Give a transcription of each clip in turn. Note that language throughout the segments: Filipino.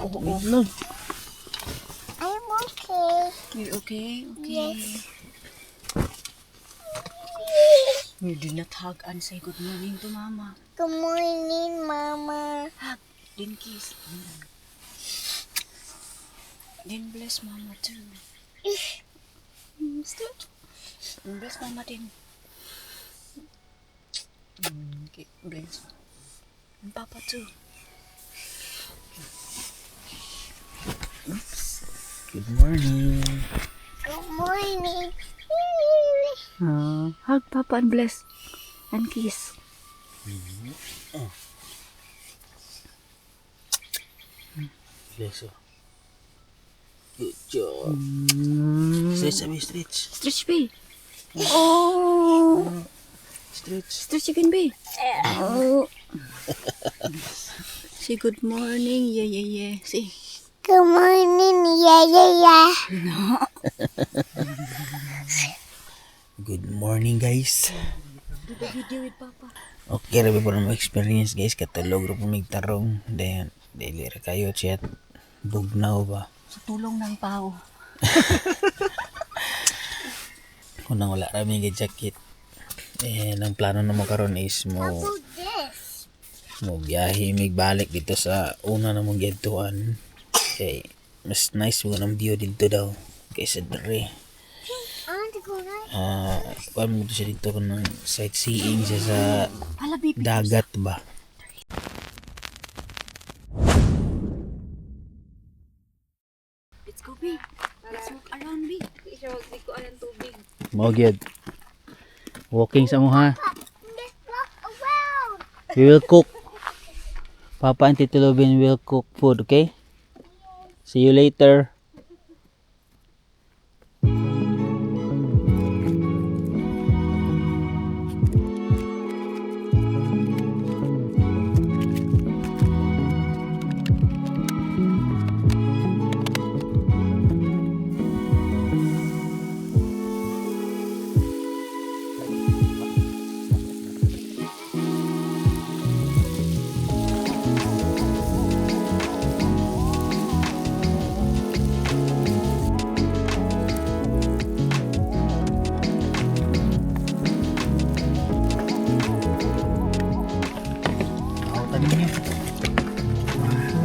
No. I'm okay. You're okay? Okay. Yes. You did not hug and say good morning to mama. Good morning, Mama. Hug, then kiss. Then bless mama too. Bless mama din. Okay, bless. And papa too. Good morning. Good morning. Hug papa and bless. And kiss. Bless you. Good job. Stretch, abi, stretch. Stretch B. Oh. Stretch. Stretch again B. Oh. Say good morning. Yeah, yeah, yeah. Say. Good morning. Yeah, yeah, yeah. Good morning, guys. Do the video with papa. Okay, rabi po na experience guys. Katulog ro po tarong. Then, daily ra kayo chat. Bugnaw ba? Sa tulong ng pao. Unang wala rami nga jacket. And ang plano na mo karon is mo This. biyahe migbalik dito sa una na mong gintuan. Okay, mas nice mo ng view dito daw kaysa dere. I want to go right. Kuan mo to siya dito ng sightseeing siya sa Hala, baby. dagat ba? Let's go, B. Let's walk around, B. Mo gyud. Walking sa mo ha. Let's walk around. We will cook. Papa and Tito Lovin will cook food, okay? See you later.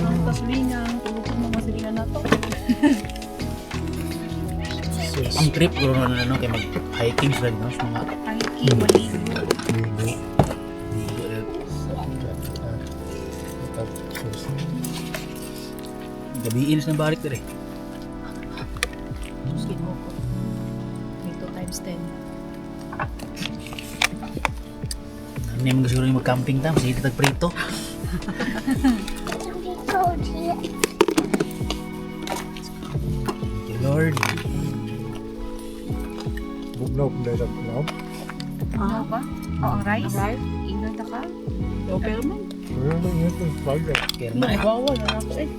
Ang kasulingan. Tulog mo kasulingan na to. Ang trip ko na ano kay mag-hiking sa no, sa mga Hiking, maligo. gabiin na balik dere. Skin mo ko. 2 times 10. Ano yung siguro yung mag-camping tam, sige tag prito. We go here. Thank you Lord. Bugnaw kung dahil ako na. Ano ba? Oo, rice? Rice? Ingat ka? Okay naman. Ano ba yun ito? Bagay. Kaya na eh. Bawa na ako eh.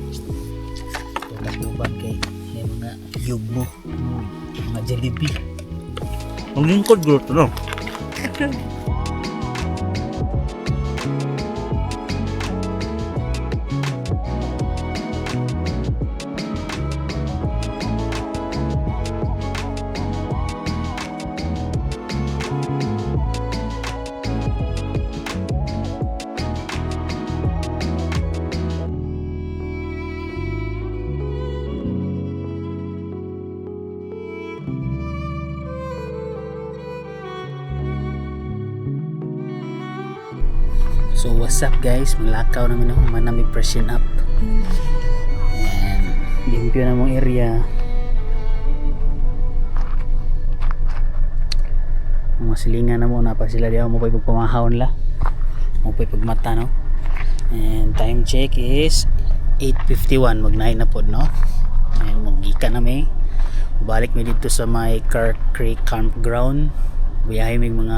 Taguban kay yung mga yugmo, mga Jollibee. Ang lingkod gulo to no? So what's up guys, maglakaw namin ako, manami freshen up and limpyo na mong area. Mga silingan na mo, napag sila diyan mo pa pagpamahawon la mo pa pagmata no. And time check is 8:51, mag-9 na pod no. And magika na may balik mi dito sa may Car Creek Campground. Biyahe mi mga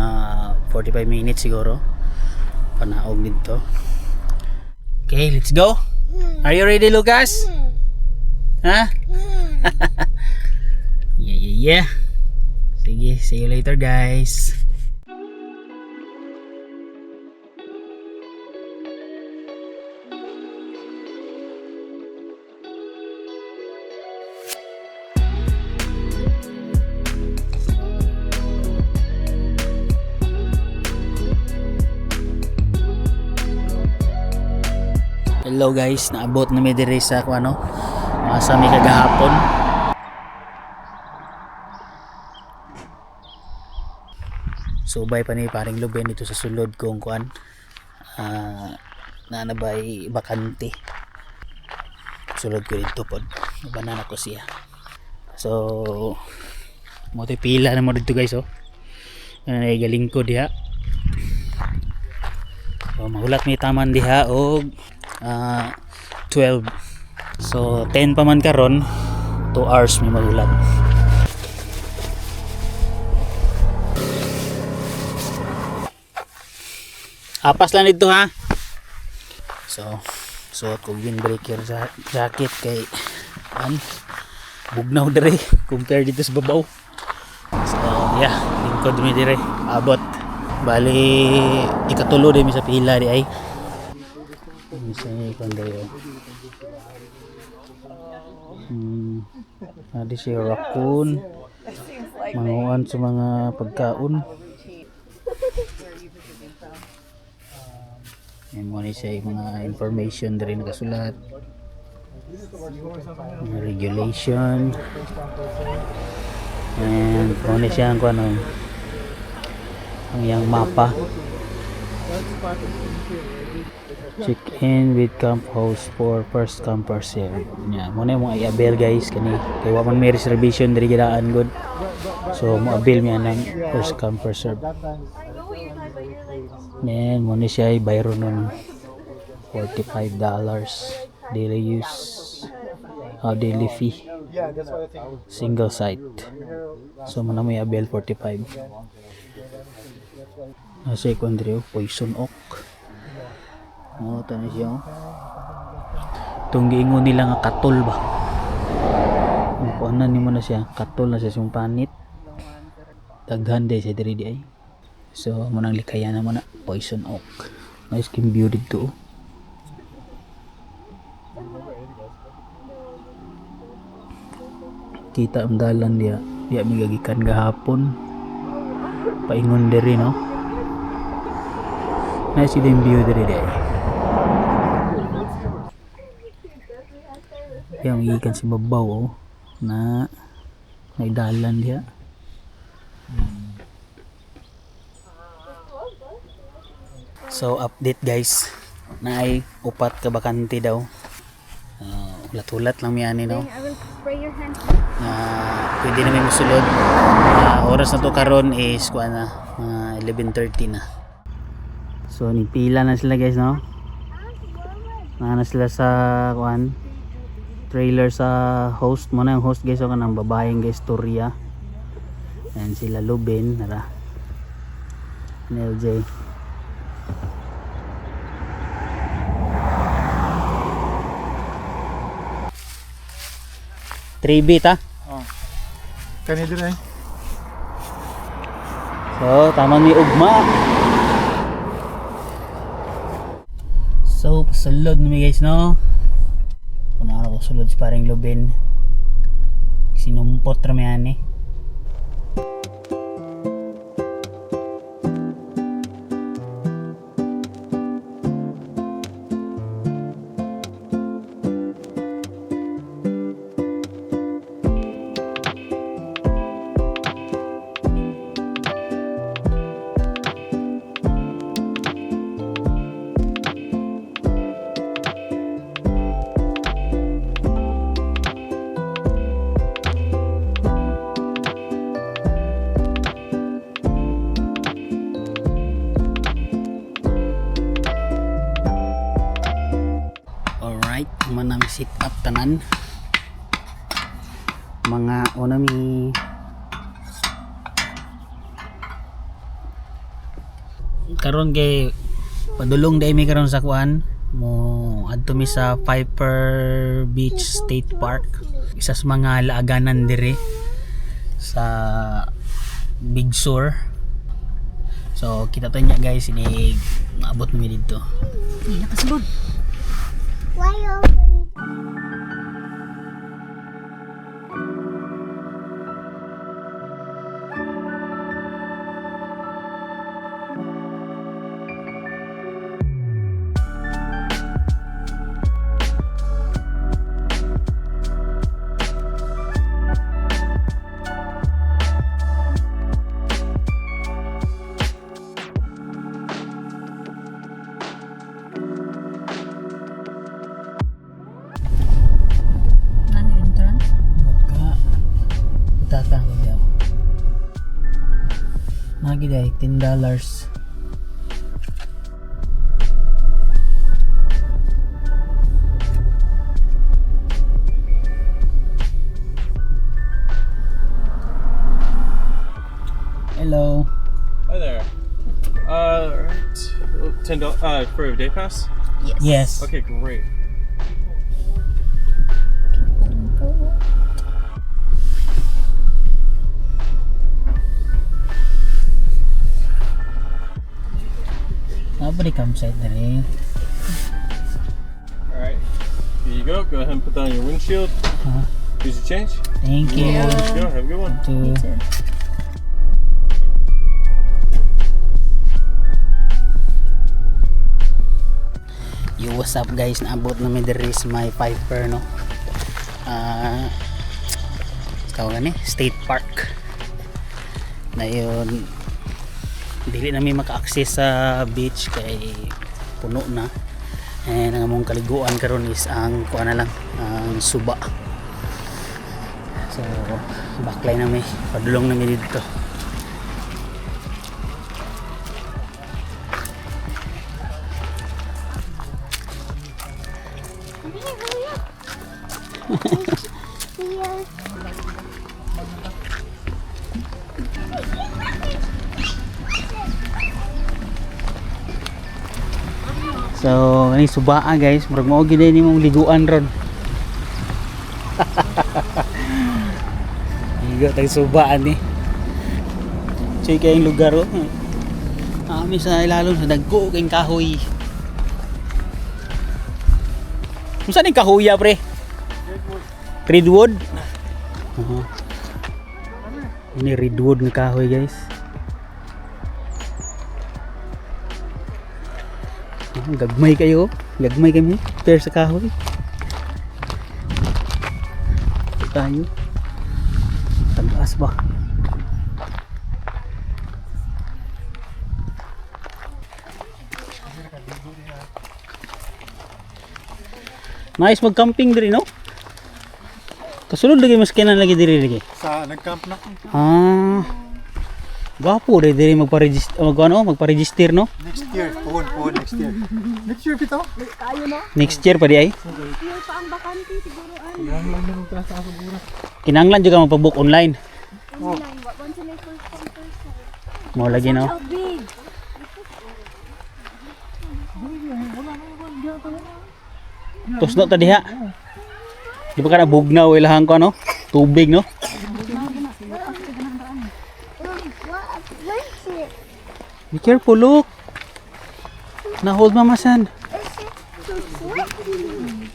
45 minutes siguro panaog dito. Okay, let's go. Are you ready, Lucas? Ha? Yeah. Sige, see you later, guys. Hello guys, naabot na mi diri sa ano, sa mi kagahapon. Subay pa ni paring Luben dito sa sulod kong kuan. Na nabay bakante. Sulod ko dito pod. Banana ko siya. So mo tay pila na mo dito guys oh. Ay galing ko diha. So mahulat mi taman diha og 12. So 10 pa man karon, 2 hours mi magulat. Apas lang dito ha. So suot ko windbreaker sa jacket kay bugnaw dire compare dito sa babaw. So yeah, lingkod mi dire abot. Bali ikatulo din mi sa pila di ay. Misalnya ikan dayo. Ada siya raccoon. Manguan sa mga pagkaon. Yan mo ni siya mga information dari nakasulat. Mga regulation. And mo ni siya ang kuno. Ang yang mapa. Check in with camp host for first come first serve. Nya mo na mo i-avail guys kani kay wa man may reservation diri gidaan good. So mo avail mi anang first come first serve. Then mo ni siya bayro nun $45 daily use daily fee single site. So mo na mo i-avail 45. Secondary poison oak. Oh, tani siya. Itong giingon nila nga katol ba? Kuanan ni mo na siya. Katol na siya siyang panit. Daghan day siya diri di ay. So, munang likayan na mo na. Poison oak. Nice skin view dito. Kita ang dalan dia. Dia migagikan gahapon. Paingon diri no. Nice skin view diri di ay. Yang ikan si babaw oh, na may dalan diha. So update guys, naay upat ka bakante daw. Ulat-ulat lang mi ani no. Pwede na may musulod. Oras na to karon is kuan na 11:30 na. So nipila na sila guys no. Na sila sa kuan trailer sa host mo na yung host guys o kanang babaeng guys Toria. Ayan sila Luben nara LJ. Tribit ha. Kani din ay. So tama ni ugma. So pasulod na guys no. Kunara ko sulod si paring Luben. Sinumpot rami ani. Manami sit up tanan mga onami karon kay padulong day mi karon sa kuan mo adto mi sa Piper Beach State Park, isa sa mga laaganan dire sa Big Sur. So kita to nya guys, ini maabot mi dito. Nakasugod. Why open? Giday, $10. Hello. Hi there. Right. $10 for a day pass? Yes. Okay, great. Nobody campsite na rin. Alright. Here you go. Go ahead and put that on your windshield. Here's your change. Thank you. Let's go. Have a good one. Yo, what's up guys? Naabot namin diri sa may Piper, no? Tawag ni State Park. Na yun, dili namin maka-access sa beach kay puno na. And ang among kaliguan karon is ang kuha na lang, ang suba. So, backline namin, padulong namin dito. So, kani subaa guys, murag mao gid ni mong liguan ron. Ligo tag subaan ni. Check kay lugar oh. Ami sa ilalom sa dagko kay kahoy. Unsa ning kahoy pre? Redwood. Ini redwood nga kahoy guys. Gagmay kayo, gagmay kami pair sa kahoy. Tayo tagas ba? Nice mag-camping diri no? Kasulod lagi mas kanan lagi diri lagi. Sa nag-camp na. Gwapo diri magpa-register magpa-register no? Next year, puhon next year. Next year bitaw. Next year pa di ay. Year pa ang bakante siguro ano. Yang lang yung klase sa siguro. Kinanglan juga magpa-book online. Online, what once in a first come first serve. Mo lagi no. How big? Tos no ta diha. Di ba kana bugnaw ilahang ko no? Tubig no? What's it? Be careful, look. Na-hold mamasan. So slippery.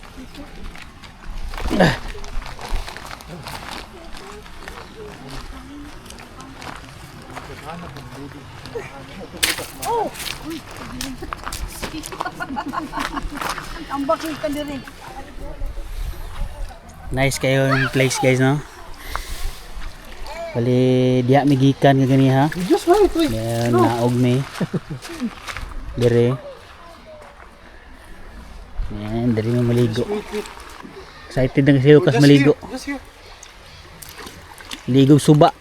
Ang bakit ka diri. Nice kayo yung place guys no. Bali diha migikan nga gani ha. Just wait. Yan naog mi. Dire. Yan, dali mo maligo. Excited na kasi kas maligo. Just here. Ligo suba.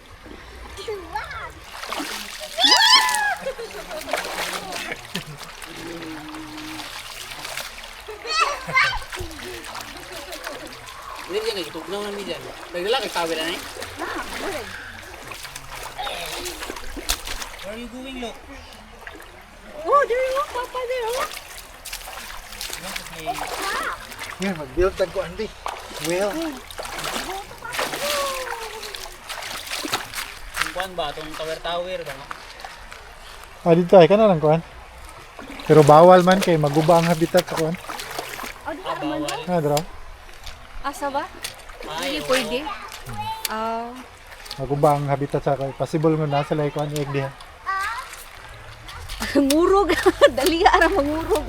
Ini dia lagi tugnaw na mi diyan. Nagdala kay tawel na ni. Where are you going, look? Oh, there you go, Papa there. Oh. Here, mag-build tag ko andi. Well, Kuan ba tong tower ba no? dito ay kana lang kuan. Pero bawal man kay maguba ang habitat sa kuan. Bawal. Dra. Asa ba? Ay, Hindi pwede. Maguba ang habitat sa kuan. Possible nga nasa lay kuan egg diha. Ngurog. Dali ara mangurog.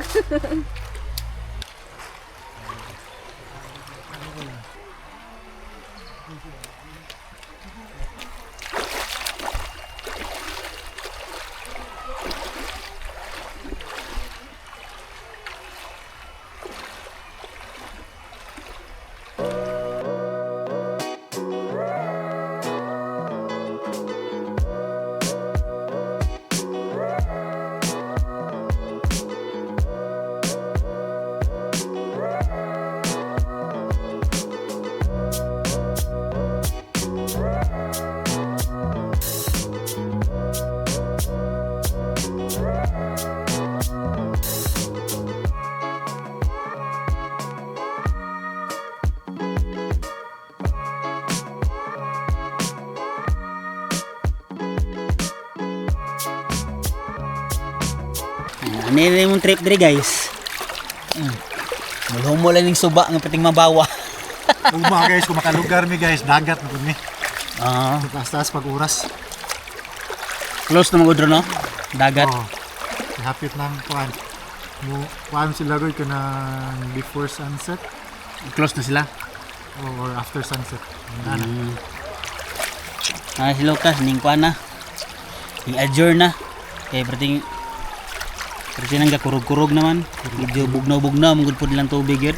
Ano yun yung trip diri guys? Mulhumo lang yung suba ng pating mabawa. Uma guys, kung makalugar mi guys, dagat mo mi. Ah, Taas-taas pag oras. close na magudro no? Dagat. Oh. Hapit ng kuan. Kuan sila goy kanang before sunset Close na sila. or after sunset. Si Lucas, ning kuan na. Ning adjourn na. Kaya berarti nang gakurog-kurog naman. Medyo bugnaw-bugnaw, mungkod po nilang tubig yun.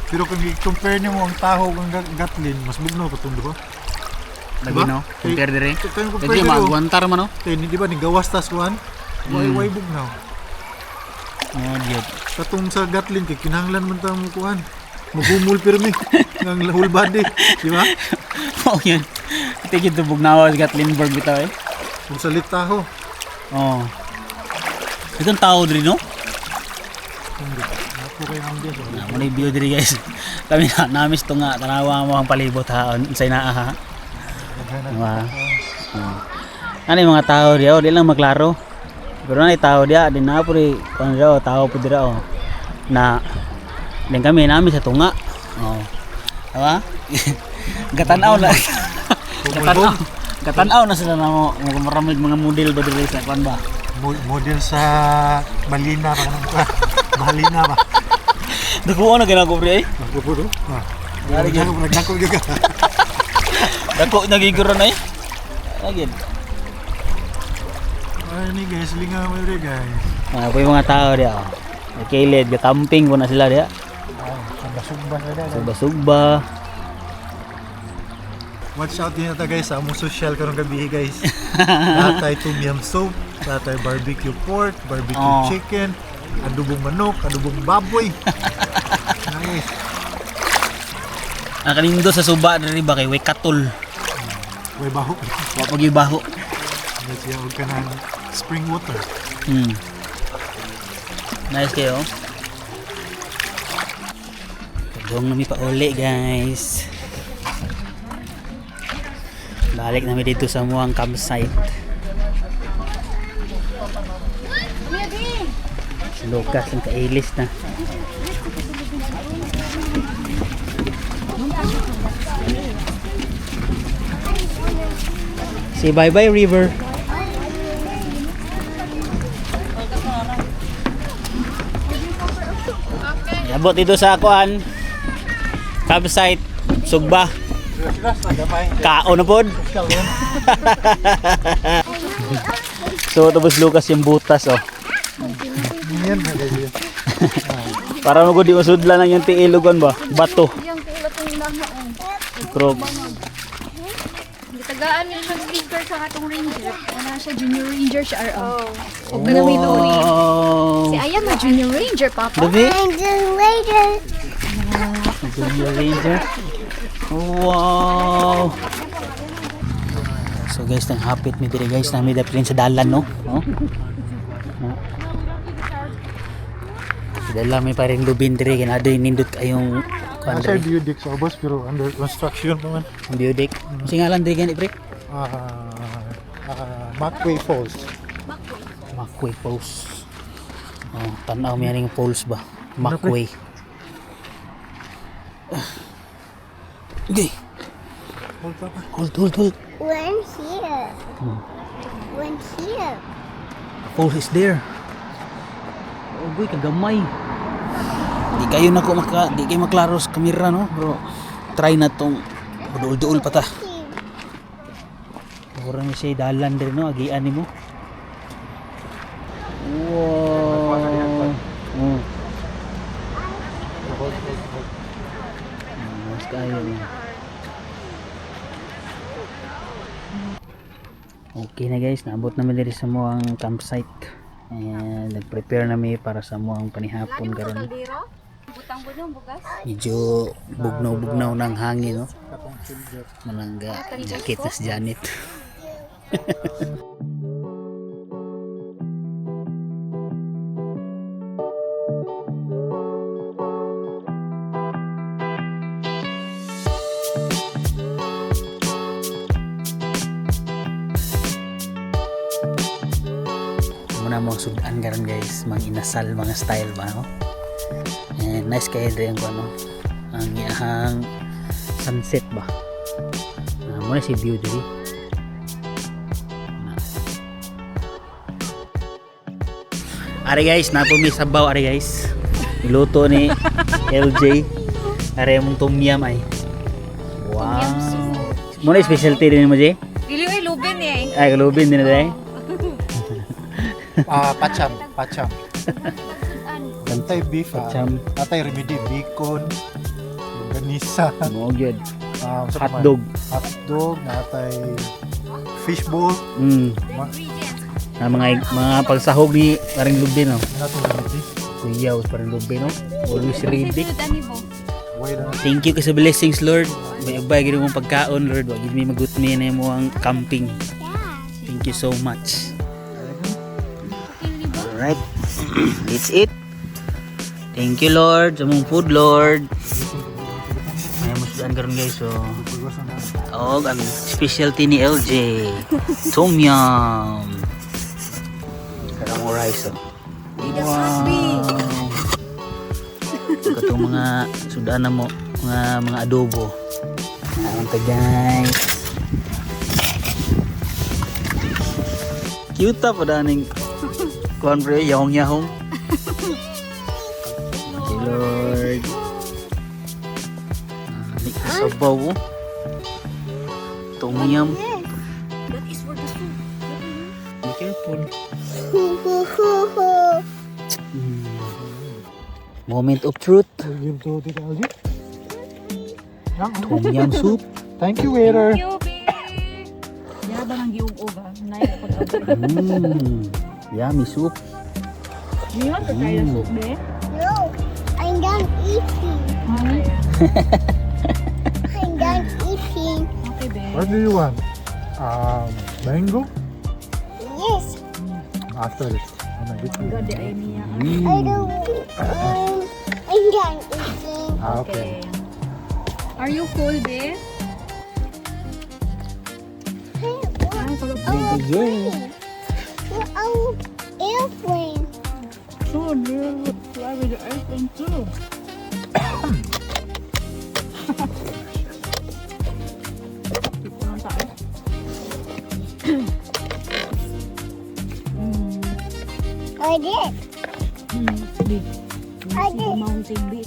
Pero kung i-compare niyo mo ang taho kung gatlin, mas bugnaw pa tundo ba? Lagi no? Compare dire. Kaya compare Pwede niyo. magwantar man no? Kaya di ba ni gawas tas kuan? Way bugnaw. Oh, diyan. Katong sa gatlin kay kinahanglan man ta mo kuan. Magumul pirmi ng whole body, di ba? Oh, yun. Ito yung bugnawa sa Gatlinburg bitaw eh. Kung sa litaho. Oh. Itong tao diri no? Hindi. Ako kay ang diyan. Na mo video diri guys. Kami na namis to nga tanawa mo ang palibot ha unsay naa ha. Diba? Ano yung mga tao diya, di lang maklaro. Pero na tao diya, di na po rin, kung diya, tao po diya, oh. Na, din kami namin sa tunga. Oh. Diba? Gatanaw na. Gatanaw na sila na mo, maraming mga model ba dito sa kwan ba? Model sa Balina pa nang Balina ba? Dako na ginagawa pre eh. Ako po do. Dari gyud mo nagdako gyud ka. Dako na giguro na eh. Agad. Ay ni guys, lingaw mo rin guys. Ano po yung mga tao diya. Oh. May kilid, gatamping po na sila diya. Sugba sa dada. Sugba-sugba. Watch out din ata guys sa among social karong gabi guys. Lahat tayo tom yum soup, lahat tayo barbecue pork, barbecue Oh. chicken, adobong manok, adobong baboy. Nice. Ang kanindo sa suba diri ba kay way katol. Way baho. Wa pag baho. Let's go ka ng spring water. Nice kayo. Tugong nami pa uli guys. Balik namin dito sa muang campsite. Si Lucas ang kailis na. Say bye bye river. Abot dito sa akuan campsite Sugba. Kao na pod. So tapos Lucas yung butas oh. Yan na guys. Para mo di masudlan ang yung tiilogon ba? Bato. Yung kailan kong inahaan. Krog. Tagaan nila ng sticker sa atong ranger. Ano siya, junior ranger siya. Oh. Huwag ka na may duri. Wow. Si Aya na junior ranger, papa. Dabi? Ranger. Junior Ranger. Wow. So guys, nang hapit mi diri guys, nami dapat rin sa dalan no. Oh. Dala may pareng lubin diri kinado nindot kayong Nasa Budic sa Obos pero under construction pa man. Biodek. Kasi nga lang diri gani pre. Macway Falls. Macway Falls. Oh, tanaw mi aning falls ba? Macway. Okay. Hold pa pa. Hold. When here. When here. Falls is there. Oh boy, kagamay. Di kayo di kayo maklaro sa kamera no, bro. Try na tong duol-duol pa ta. Mura ni siya dalan din no, agian nimo. Wow. Mas kayo. Okay na guys, naabot namin diri sa mo ang campsite. And nag-prepare nami para sa mo ang panihapon karon. Butang-butang bukas. Medyo bugnaw-bugnaw ng hangin no. Malangga jacket na si Janet. Muna na mo sudan karon guys, mga inasal mga style ba no. And nice kay dre ang ano, ang iyang sunset ba. Mo na si view diri. Are guys, napumi sabaw are guys. Niluto ni LJ. Are mong tom yum ay. Wow. Mo na specialty din mo Jay? Dili ay lubin eh. Ay kalubin din na dai. Pacham. Natay beef, Pacham. natay remedy, bacon, ganisa, Mo gyud. sa Hotdog. hotdog, natay fishball, Na mga pagsahog ni parang lubin no. natong remedy. Kuyaw parang lubin no. Always ready. Why na Thank you kasi blessings Lord. May gid mong pagkaon Lord. Wa gid mi magutmi na mo ang camping. Thank you so much. Alright. Let's eat. Thank you Lord sa mong food Lord. May musdan karon guys so. Oh, ang specialty ni LJ. Tom yum. Karang rice oh. Wow. Katong mga sudan na mo, mga adobo. Ayan ta guys. Cute pa daning kuan pre, yahong-yahong. Thank you Lord. Ni sabaw. Tom yum. That is for the soup. Be careful. Moment of truth. Give to Tita LG. Tom yum soup. Thank you, waiter. Yaba nang giug-ug ha. Nay pag-abot. Yummy soup. You want to try the soup, be? No, I'm done eating. I'm done eating. Okay, be. What do you want? Mango? Yes, After it. God, di ay niya. I don't. I'm done eating. Okay. Are you full, be? Yeah. Our airplane. Sure, you fly with the airplane too. I did. I did. Mountain be.